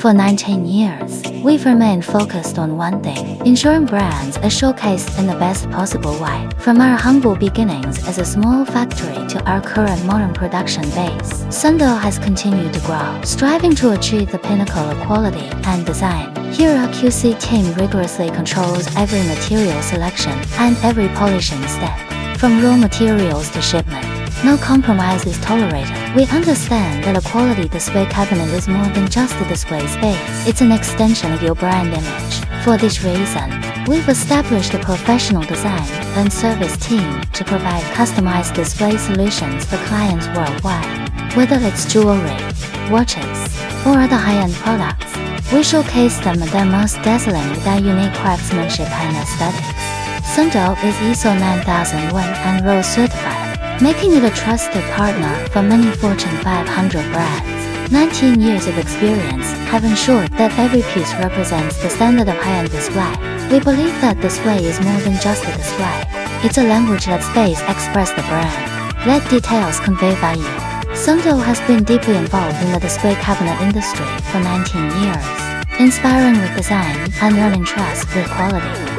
For 19 years, we've remained focused on one thing, ensuring brands are showcased in the best possible way. From our humble beginnings as a small factory to our current modern production base, SUNDO has continued to grow, striving to achieve the pinnacle of quality and design. Here our QC team rigorously controls every material selection and every polishing step. From raw materials to shipment, no compromise is tolerated. We understand that a quality display cabinet is more than just a display space. It's an extension of your brand image. For this reason, we've established a professional design and service team to provide customized display solutions for clients worldwide. Whether it's jewelry, watches, or other high-end products, we showcase them at their most dazzling with our unique craftsmanship and aesthetics. SUNDO is ISO 9001 and ROHS certified, making it a trusted partner for many Fortune 500 brands. 19 years of experience have ensured that every piece represents the standard of high-end display. We believe that display is more than just a display. It's a language that space express the brand. Let details convey value. SUNDO has been deeply involved in the display cabinet industry for 19 years, inspiring with design and earning trust with quality.